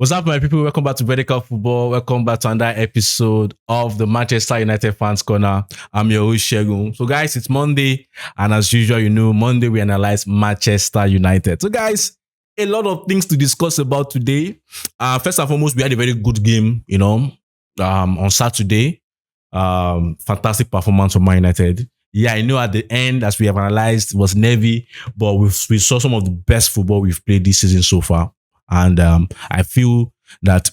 What's up, my people? Welcome back to Vertical Football. Welcome back to another episode of the Manchester United Fans Corner. I'm your host, Shegun. So, guys, it's Monday. And as usual, Monday we analyze Manchester United. So, guys, a lot of things to discuss about today. First and foremost, we had a very good game, on Saturday. Fantastic performance from Man United. Yeah, I know at the end, as we have analyzed, it was Navy, but we saw some of the best football we've played this season so far. And I feel that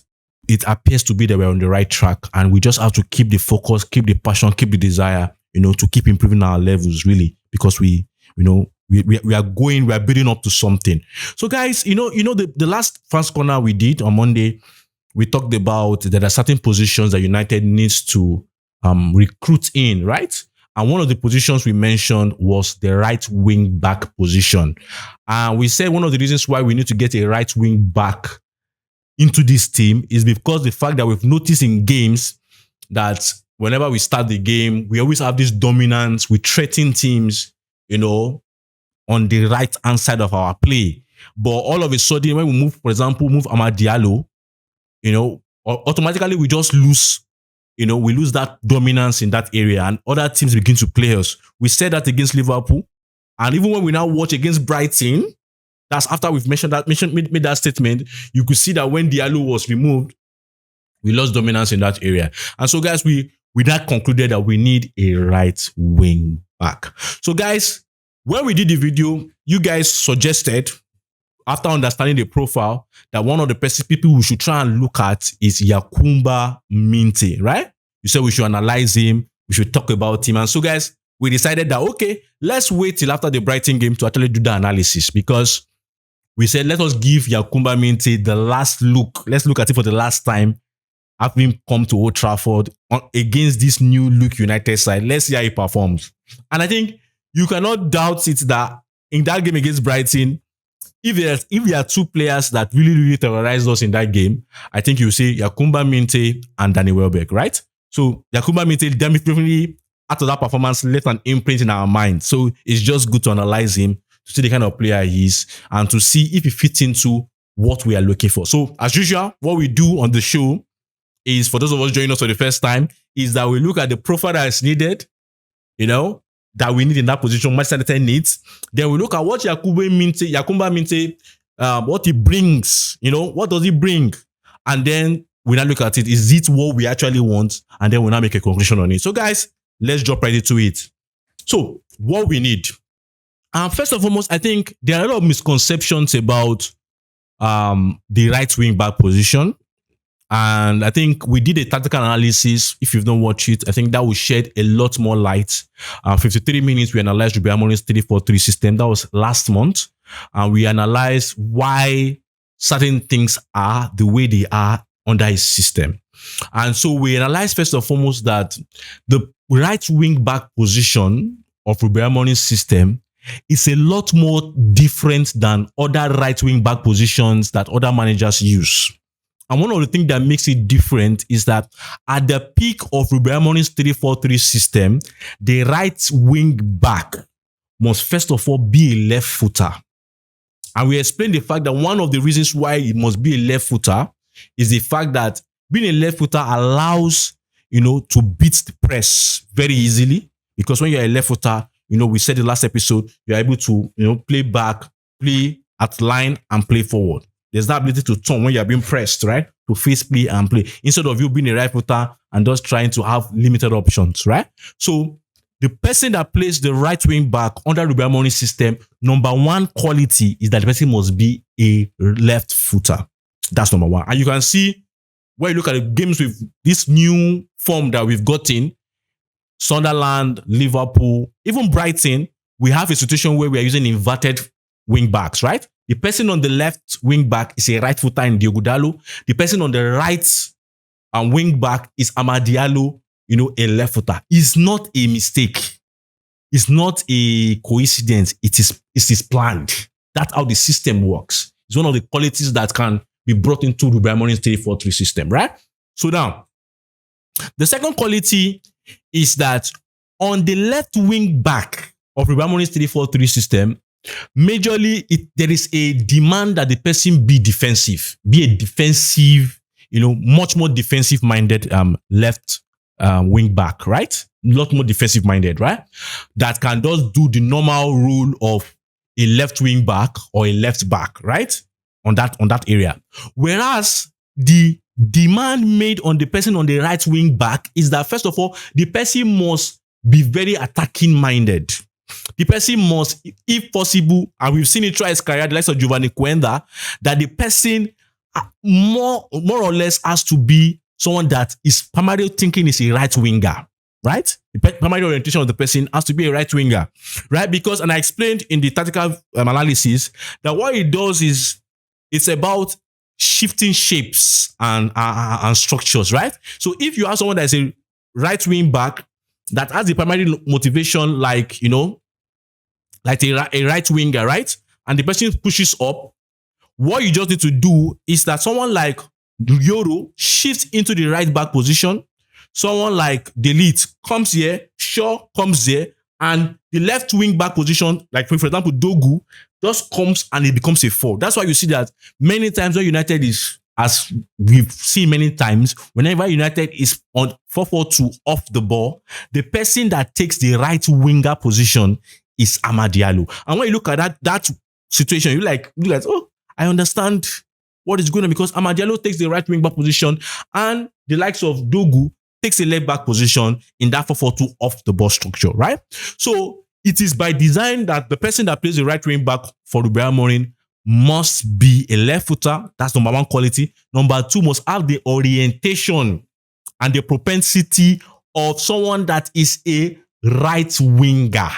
it appears to be that we're on the right track, and we just have to keep the focus, keep the passion, keep the desire, to keep improving our levels, really, because we are building up to something. So, guys, the last Fans Corner we did on Monday, we talked about that there are certain positions that United needs to recruit in, right? And one of the positions we mentioned was the right wing back position. And we said one of the reasons why we need to get a right wing back into this team is because the fact that we've noticed in games that whenever we start the game, we always have this dominance. We threaten teams, on the right hand side of our play. But all of a sudden, when we move, for example, Amad Diallo, automatically we just lose. We lose that dominance in that area, and other teams begin to play us. We said that against Liverpool, and even when we now watch against Brighton, that's after we've made that statement. You could see that when Diallo was removed, we lost dominance in that area. And so, guys, we now concluded that we need a right wing back. So, guys, when we did the video, you guys suggested, after understanding the profile, that one of the people we should try and look at is Yankuba Minteh, right? You said we should analyze him, we should talk about him. And so, guys, we decided that, okay, let's wait till after the Brighton game to actually do the analysis, because we said, let us give Yankuba Minteh the last look. Let's look at it for the last time, having him come to Old Trafford against this new look United side. Let's see how he performs. And I think you cannot doubt it that in that game against Brighton, if there are two players that really terrorized us in that game, I think you say Yankuba Minteh and Danny Welbeck, right? So Yankuba Minteh definitely, after that performance, left an imprint in our mind. So it's just good to analyze him, to see the kind of player he is, and to see if he fits into what we are looking for. So as usual, what we do on the show is, for those of us joining us for the first time, is that we look at the profile that is needed, that we need in that position, Manchester United needs. Then we look at what Yankuba Minteh, what he brings, what does he bring? And then we now look at it, is it what we actually want? And then we now make a conclusion on it. So, guys, let's jump right into it. So, what we need. First and foremost, I think there are a lot of misconceptions about the right wing back position. And I think we did a tactical analysis. If you've not watched it, I think that will shed a lot more light. 53 minutes, we analyzed Ruben Amorim's 3-4-3 system. That was last month. And we analyzed why certain things are the way they are under his system. And so we analyzed first and foremost that the right wing back position of Ruben Amorim's system is a lot more different than other right wing back positions that other managers use. And one of the things that makes it different is that at the peak of Ruben Amorim's 3-4-3 system, the right wing back must first of all be a left footer. And we explained the fact that one of the reasons why it must be a left footer is the fact that being a left footer allows, to beat the press very easily. Because when you're a left footer, we said in the last episode, you're able to, play back, play at line, and play forward. There's that ability to turn when you're being pressed, right? To face play and play. Instead of you being a right footer and just trying to have limited options, right? So the person that plays the right wing back under Ruben Amorim's system, number one quality is that the person must be a left footer. That's number one. And you can see when you look at the games with this new form that we've gotten, Sunderland, Liverpool, even Brighton, we have a situation where we are using inverted wing backs, right? The person on the left wing back is a right footer in Diogo Dalot. The person on the right wing back is Amad Diallo, a left footer. It's not a mistake. It's not a coincidence. It is planned. That's how the system works. It's one of the qualities that can be brought into Ruben Amorim's 3-4-3 system, right? So now, the second quality is that on the left wing back of Ruben Amorim's 3-4-3 system, Majorly, there is a demand that the person be defensive, be a defensive, much more defensive minded left wing back, right? A lot more defensive minded, right? That can just do the normal role of a left wing back or a left back, right? On that area. Whereas the demand made on the person on the right wing back is that, first of all, the person must be very attacking minded. The person must, if possible, and we've seen it throughout his career, the likes of Giovanni Quenda, that the person more or less has to be someone that is primarily thinking is a right winger, right? The primary orientation of the person has to be a right winger, right? Because, and I explained in the tactical analysis that what it does is it's about shifting shapes and structures, right? So if you have someone that is a right wing back that has the primary motivation, like a right winger, right? And the person pushes up, what you just need to do is that someone like Yoro shifts into the right back position. Someone like Delete comes here, Shaw comes there, and the left wing back position, like for example, Dogu, just comes and it becomes a 4. That's why you see that many times when United is, as we've seen many times, whenever United is on 4-4-2 off the ball, the person that takes the right winger position is Amad Diallo. And when you look at that situation, you like, oh, I understand what is going on, because Amad Diallo takes the right wing back position and the likes of Dogu takes a left back position in that 4-4-2 off the ball structure, right? So it is by design that the person that plays the right wing back for Ruben Amorim must be a left footer. That's number one quality. Number two, must have the orientation and the propensity of someone that is a right winger.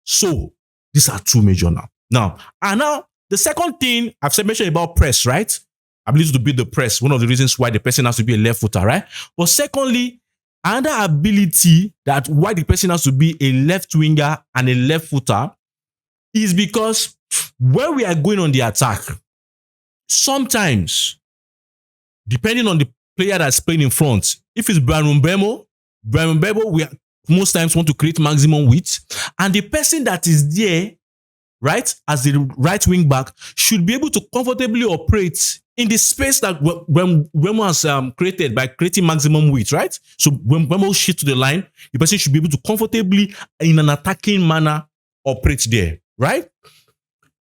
So these are two major now. And now the second thing I've mentioned about press, right? I believe to beat the press, one of the reasons why the person has to be a left footer, right? But secondly, another ability that why the person has to be a left winger and a left footer is because when we are going on the attack, sometimes, depending on the player that's playing in front, if it's Brian Mbeumo, we most times want to create maximum width, and the person that is there, right, as the right wing back, should be able to comfortably operate in the space that Mbeumo has created by creating maximum width, right? So when Mbeumo shifts to the line, the person should be able to comfortably, in an attacking manner, operate there, right?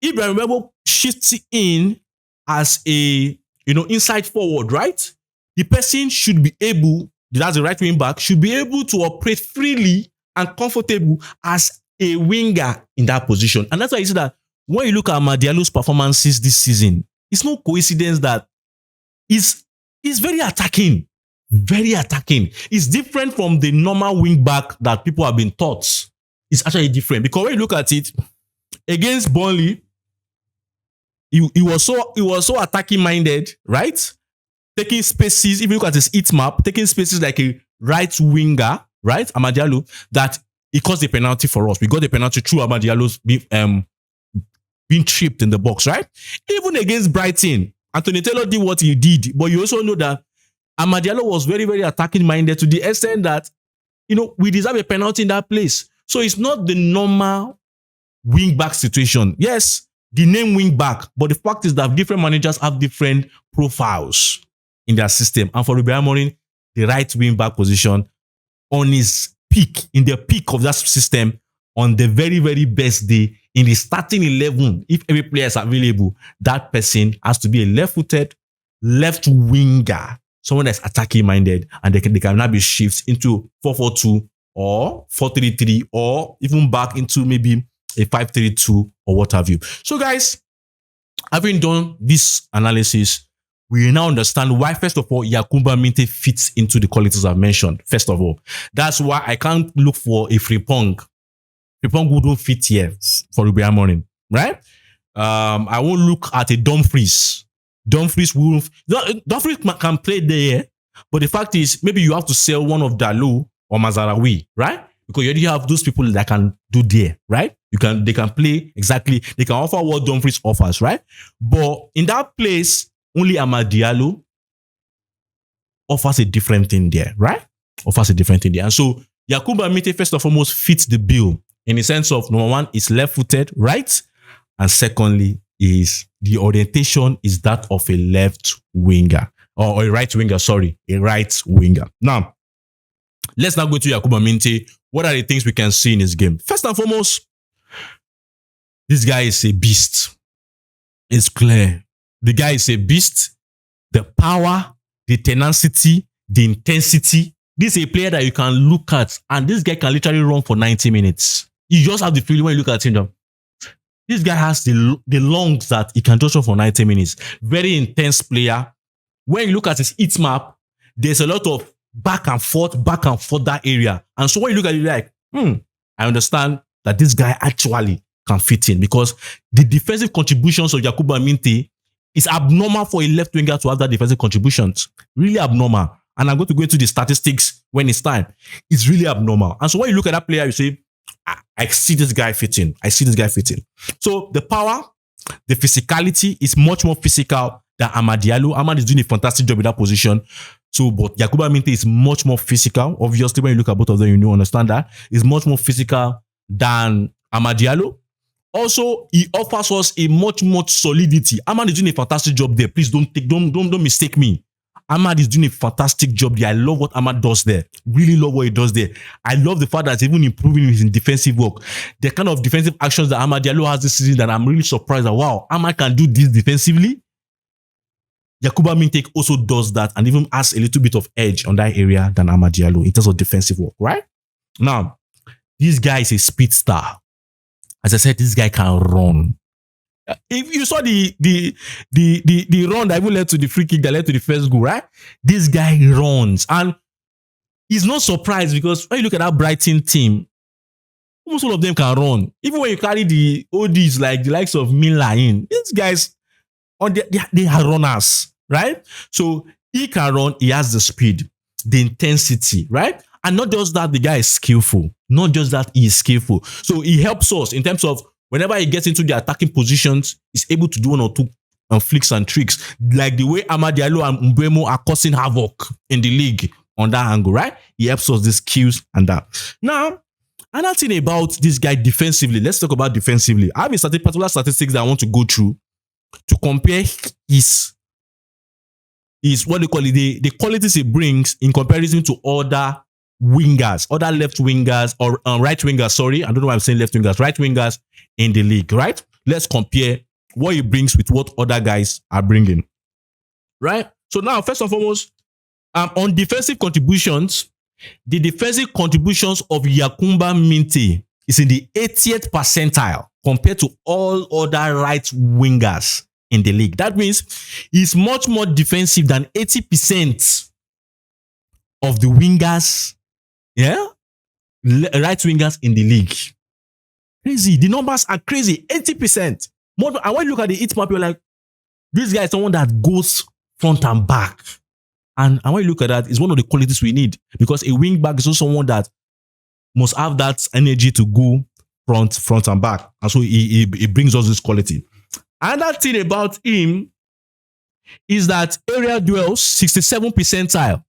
If Mbeumo shifts in as a inside forward, right? The person should be able, that's the right wing back, should be able to operate freely and comfortable as a winger in that position. And that's why you see that when you look at Amad Diallo's performances this season, it's no coincidence that he's very attacking. Very attacking. It's different from the normal wing back that people have been taught. It's actually different. Because when you look at it, against Burnley, he was so attacking minded, right? Taking spaces, if you look at his heat map, taking spaces like a right winger, right? Amad Diallo, that he caused the penalty for us. We got the penalty through Amad Diallo's being tripped in the box, right? Even against Brighton, Anthony Taylor did what he did, but you also know that Amad Diallo was very, very attacking minded to the extent that, we deserve a penalty in that place. So it's not the normal wing back situation. Yes, the name wing back, but the fact is that different managers have different profiles in their system. And for Ruben Amorim, the right wing back position on his peak, in the peak of that system, on the very, very best day, in the starting 11, if every player is available, that person has to be a left-footed, left winger, someone that's attacking minded, and they can now be shifts into 4-4-2 or 4-3-3, or even back into maybe a 5-3-2 or what have you. So guys, having done this analysis, we now understand why, first of all, Yankuba Minteh fits into the qualities I've mentioned. First of all, that's why I can't look for a Frimpong. Frimpong wouldn't fit here for Ruben Amorim, right? I won't look at a Dumfries. Dumfries can play there, but the fact is, maybe you have to sell one of Dalot or Mazaraoui, right? Because you already have those people that can do there, right? They can play exactly, they can offer what Dumfries offers, right? But in that place, only Amad Diallo offers a different thing there, right? Offers a different thing there. And so Yankuba Minteh, first and foremost, fits the bill in the sense of number one is left-footed, right? And secondly, is the orientation is that of a left winger or a right winger, sorry, a right winger. Now, let's now go to Yankuba Minteh. What are the things we can see in his game? First and foremost, this guy is a beast. It's clear. The guy is a beast. The power, the tenacity, the intensity. This is a player that you can look at, and this guy can literally run for 90 minutes. You just have the feeling when you look at him. This guy has the lungs that he can just run for 90 minutes. Very intense player. When you look at his heat map, there's a lot of back and forth that area. And so when you look at it, you're like, I understand that this guy actually can fit in, because the defensive contributions of Yankuba Minteh is abnormal for a left winger to have that defensive contributions. Really abnormal. And I'm going to go into the statistics when it's time. It's really abnormal. And so when you look at that player, you say, I see this guy fitting. I see this guy fitting. So the power, the physicality is much more physical than Amad Diallo. Amad is doing a fantastic job in that position. So, but Yankuba Minteh is much more physical. Obviously, when you look at both of them, you understand that. It's much more physical than Amad Diallo. Also, he offers us a much solidity. Amad is doing a fantastic job there. Please don't mistake me. Amad is doing a fantastic job there. I love what Amad does there. Really love what he does there. I love the fact that he's even improving his defensive work. The kind of defensive actions that Amad Diallo has this season, that I'm really surprised that, wow, Amad can do this defensively. Yankuba Minteh also does that and even has a little bit of edge on that area than Amad Diallo in terms of defensive work, right? Now, this guy is a speedster. As I said, this guy can run. If you saw the run that even led to the free kick that led to the first goal, right? This guy runs, and he's not surprised, because when you look at that Brighton team, almost all of them can run. Even when you carry the ODs like the likes of Miller in, these guys they are runners, right? So he can run. He has the speed, the intensity, right? And not just that, the guy is skillful. Not just that, he is skillful. So he helps us in terms of whenever he gets into the attacking positions, he's able to do one or two flicks and tricks, like the way Amad Diallo and Mbeumo are causing havoc in the league on that angle, right? He helps us, the skills and that. Now, another thing about this guy defensively, let's talk about defensively. I have a particular statistics that I want to go through to compare his what they call it, the qualities he brings in comparison to other wingers, other left wingers or right wingers, sorry. I don't know why I'm saying left wingers, right wingers in the league, right? Let's compare what he brings with what other guys are bringing, right? So now, first and foremost, on defensive contributions, the defensive contributions of Yankuba Minteh is in the 80th percentile compared to all other right wingers in the league. That means he's much more defensive than 80% of the wingers, right wingers in the league. Crazy. The numbers are crazy. 80%. More, and when you look at the heat map, you're like, this guy is someone that goes front and back. And when you look at that, it's one of the qualities we need, because a wing back is also someone that must have that energy to go front and back. And so he brings us this quality. Another thing about him is that aerial duels, 67 percentile.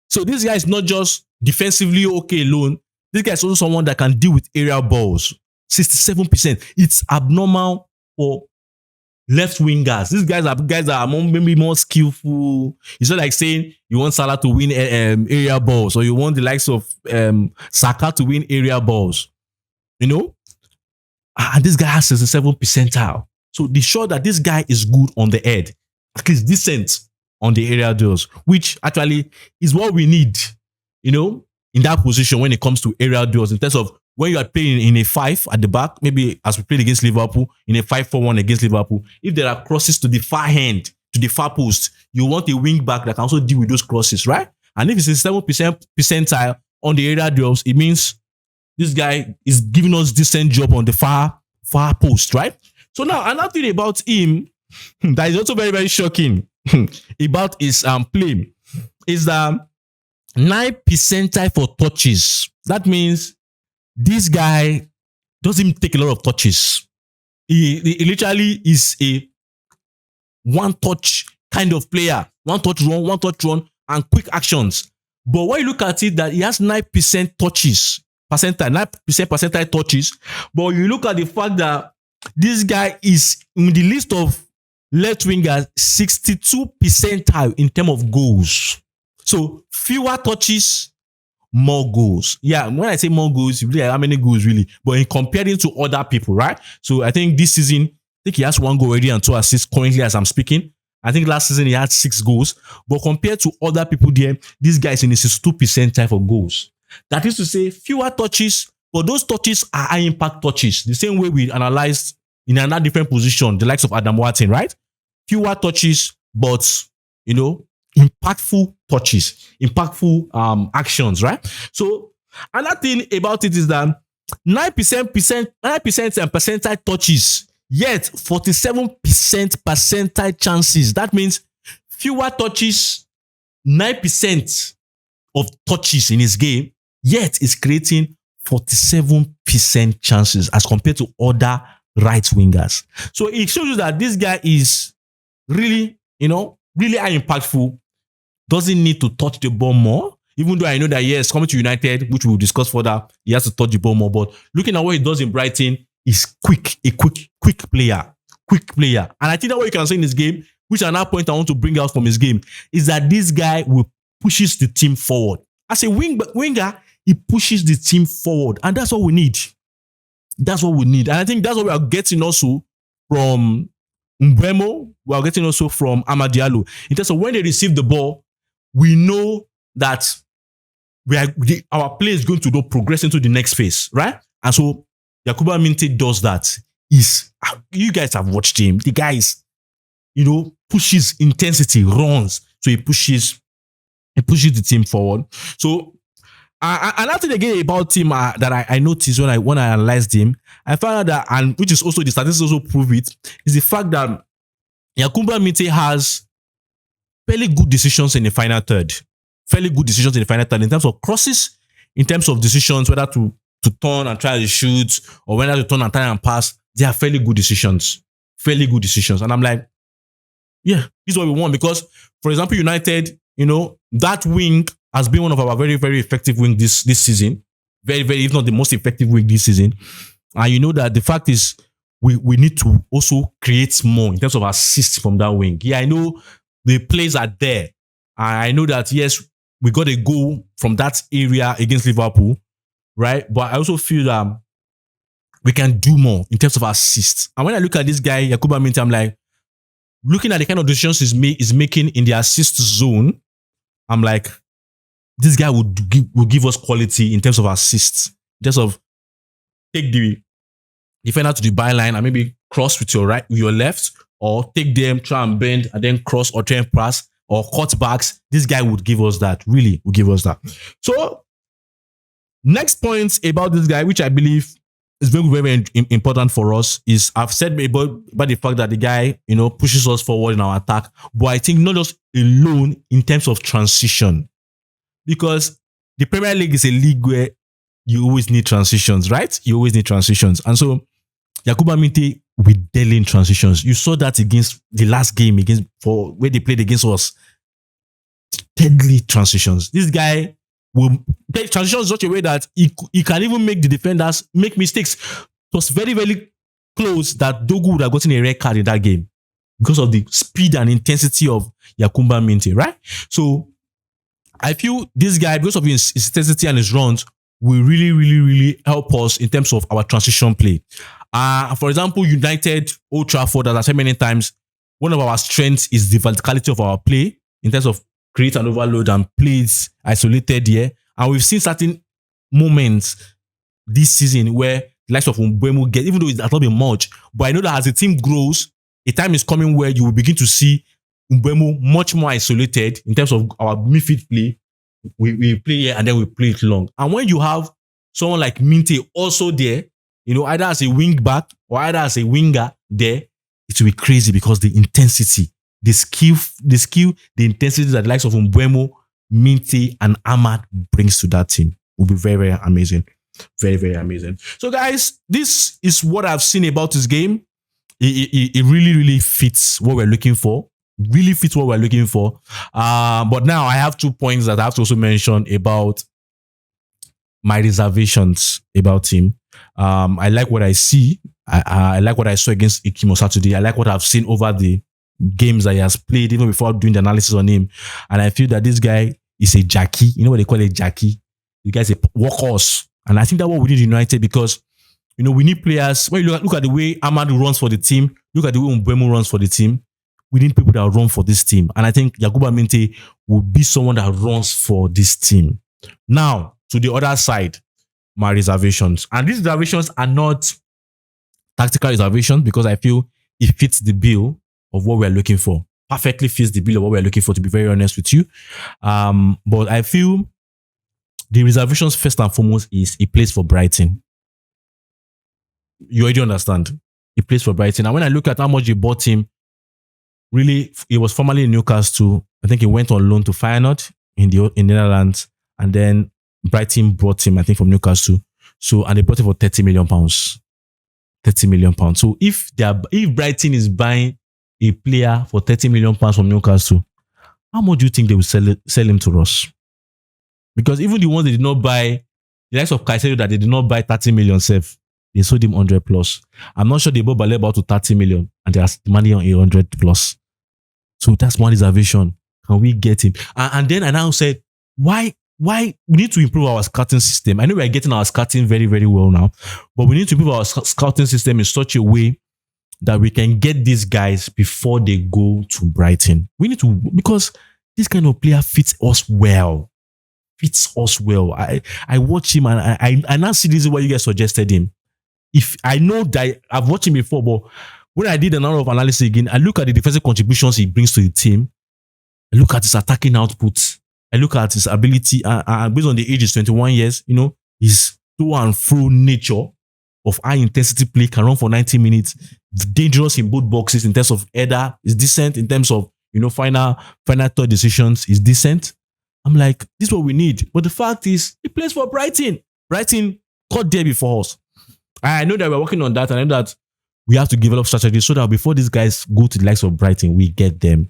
So this guy is not just defensively okay alone. This guy is also someone that can deal with aerial balls. 67%. It's abnormal for left wingers. These guys are guys that are maybe more skillful. It's not like saying you want Salah to win area balls, or you want the likes of Saka to win area balls. You know? And this guy has 67 percentile. So they show that this guy is good on the head, at least decent on the area duels, which actually is what we need, you know, in that position when it comes to aerial duels, in terms of when you are playing in a 5 at the back, maybe as we played against Liverpool, in a 5-4-1 against Liverpool, if there are crosses to the far hand, to the far post, you want a wing back that can also deal with those crosses, right? And if it's a 7% percentile on the area duels, it means this guy is giving us decent job on the far post, right? So now, another thing about him that is also very, very shocking about his play is that 9 percentile for touches. That means this guy doesn't take a lot of touches. He literally is a one-touch kind of player. One-touch run, and quick actions. But when you look at it, that he has 9% touches percentile, 9% percentile touches. But you look at the fact that this guy is in the list of left wingers 62 percentile in terms of goals. So fewer touches, more goals. Yeah, when I say more goals, you really like how many goals really? But in comparing to other people, right? So I think this season, I think he has 1 goal already and 2 assists currently as I'm speaking. I think last season he had 6 goals. But compared to other people there, this guy is in the 62 percentile for goals. That is to say, fewer touches, but those touches are high impact touches. The same way we analyzed in another different position, the likes of Adam Watson, right? Fewer touches, but impactful touches, impactful actions, right? So another thing about it is that 9% and percentile touches, yet 47% percentile chances. That means fewer touches, 9% of touches in his game, yet is creating 47% chances as compared to other right wingers. So it shows you that this guy is really, really high impactful. Doesn't need to touch the ball more. Even though I know that, yes, coming to United, which we'll discuss further, he has to touch the ball more. But looking at what he does in Brighton, he's a quick player. And I think that what you can say in his game, which another point I want to bring out from his game, is that this guy will pushes the team forward. As a winger, he pushes the team forward. And that's what we need. That's what we need. And I think that's what we are getting also from Mbeumo. We are getting also from Amad Diallo. In terms of when they receive the ball, we know that our play is going to progress into the next phase, right? And so Yankuba Minteh does that. You guys have watched him. The guy is, pushes intensity, runs. So he pushes the team forward. So another thing again about him that I noticed when I analyzed him, I found out that, and which is also the statistics also prove it, is the fact that Yankuba Minteh has fairly good decisions in the final third. In terms of crosses, in terms of decisions, whether to turn and try to shoot or whether to turn and try and pass, they are fairly good decisions. And I'm like, yeah, this is what we want. Because, for example, United, that wing has been one of our very, very effective wing this season. Very, very, if not the most effective wing this season. And you know that the fact is we need to also create more in terms of assists from that wing. Yeah, I know the plays are there. I know that, yes, we got a goal from that area against Liverpool, right? But I also feel that we can do more in terms of assists. And when I look at this guy, Yankuba Minteh, I'm like, looking at the kind of decisions he's making in the assist zone, I'm like, this guy will give us quality in terms of assists. In terms of take the defender to the byline and maybe cross with your left, or take them, try and bend, and then cross or try and pass or cutbacks. This guy would give us that. Really would give us that. So, next point about this guy, which I believe is very, very important for us, is I've said about the fact that the guy, pushes us forward in our attack. But I think not just alone in terms of transition. Because the Premier League is a league where you always need transitions, right? You always need transitions. And so, Yankuba Minteh with deadly transitions. You saw that against the last game where they played against us. Deadly transitions. This guy will take transitions in such a way that he can even make the defenders make mistakes. It was very, very close that Dogu would have gotten a red card in that game because of the speed and intensity of Yankuba Minteh, right? So I feel this guy, because of his intensity and his runs, will really, really, really help us in terms of our transition play. For example, United, Old Trafford, as I said many times, one of our strengths is the verticality of our play in terms of create and overload and plays isolated here. And we've seen certain moments this season where the likes of Mbeumo get, even though it's not been much, but I know that as the team grows, a time is coming where you will begin to see Mbeumo much more isolated in terms of our midfield play. We play here and then we play it long. And when you have someone like Minteh also there, either as a wing back or either as a winger there, it will be crazy because the intensity, the skill, the intensity that the likes of Mbeumo, Minteh, and Amad brings to that team will be very, very amazing. Very, very amazing. So, guys, this is what I've seen about this game. It really, really fits what we're looking for. Really fits what we're looking for. But now I have 2 points that I have to also mention about my reservations about him. I like what I see. I like what I saw against Ikimo Saturday. I like what I've seen over the games that he has played, even before doing the analysis on him. And I feel that this guy is a Jackie. You know what they call a Jackie? The guy's a workhorse. And I think that's what we need in United, because we need players. When you look at the way Amadou runs for the team, look at the way Mbeumo runs for the team. We need people that run for this team. And I think Yankuba Minteh will be someone that runs for this team. Now, to the other side, my reservations. And these reservations are not tactical reservations, because I feel it fits the bill of what we're looking for. Perfectly fits the bill of what we're looking for, to be very honest with you. But I feel the reservations, first and foremost, is a place for Brighton. You already understand. A place for Brighton. And when I look at how much they bought him, really, he was formerly in Newcastle. I think he went on loan to Feyenoord in the Netherlands, and then Brighton brought him, I think, from Newcastle. So, and they bought him for £30 million. £30 million. So if Brighton is buying a player for £30 million from Newcastle, how much do you think they will sell him to us? Because even the ones they did not buy, the likes of Caicedo that they did not buy 30 million self, they sold him 100 plus. I'm not sure they bought Baleba to 30 million and they are money on 100 plus. So that's one reservation. Can we get him? And then I now said, why we need to improve our scouting system. I know we are getting our scouting very, very well now, but we need to improve our scouting system in such a way that we can get these guys before they go to Brighton. We need to, because this kind of player fits us well. I watch him and I now see this is why you guys suggested him. If I know that I've watched him before, but when I did an hour of analysis again, I look at the defensive contributions he brings to the team. I look at his attacking output. I look at his ability, and based on the age, is 21 years, his to and fro nature of high intensity play, can run for 90 minutes, dangerous in both boxes in terms of header, is decent in terms of, final third decisions, is decent. I'm like, this is what we need. But the fact is, he plays for Brighton. Brighton got there before us. I know that we're working on that, and I know that we have to develop strategies so that before these guys go to the likes of Brighton, we get them.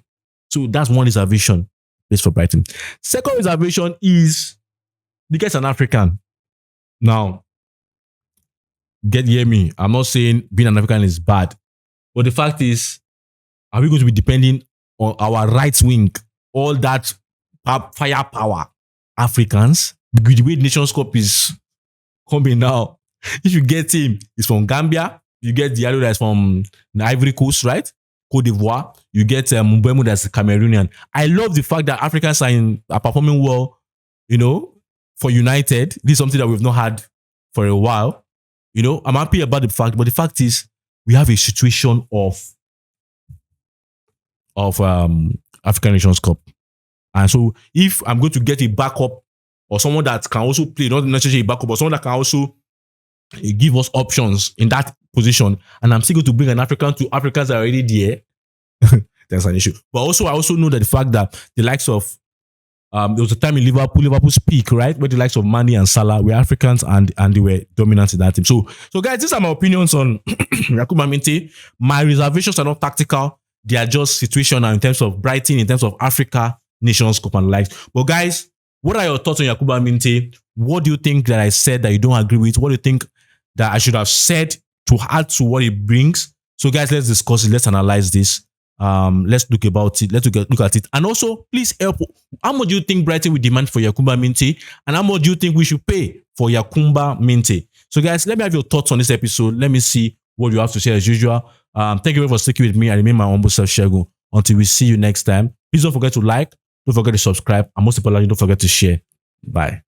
So that's one reservation. Place for Brighton. Second reservation is the guy's an African. Now, hear me. I'm not saying being an African is bad, but the fact is, are we going to be depending on our right wing, all that firepower, Africans? The way Nations Cup is coming now, if you get him, he's from Gambia. You get the other that's from the Ivory Coast, right? Cote d'Ivoire. You get Mbeumo that's Cameroonian. I love the fact that Africans are performing well, for United. This is something that we've not had for a while. I'm happy about the fact, but the fact is we have a situation of African Nations Cup. And so if I'm going to get a backup or someone that can also play, not necessarily a backup, but someone that can also give us options in that position, and I'm still going to bring an African to Africans that are already there, that's an issue. But also, I also know that the fact that the likes of there was a time in Liverpool's peak, right, where the likes of Mane and Salah were Africans and they were dominant in that team. So guys, these are my opinions on Yankuba Minteh. My reservations are not tactical; they are just situational in terms of Brighton, in terms of Africa, Nations Cup and the likes. But guys, what are your thoughts on Yankuba Minteh? What do you think that I said that you don't agree with? What do you think that I should have said to add to what it brings? So guys, let's discuss it. Let's analyze this. Let's look about it. Let's look at it. And also, please help. How much do you think Brighton will demand for Yankuba Minteh? And how much do you think we should pay for Yankuba Minteh? So guys, let me have your thoughts on this episode. Let me see what you have to say as usual. Thank you very much for sticking with me. I remain my humble self, Shegun. Until we see you next time. Please don't forget to like, don't forget to subscribe, and most importantly, don't forget to share. Bye.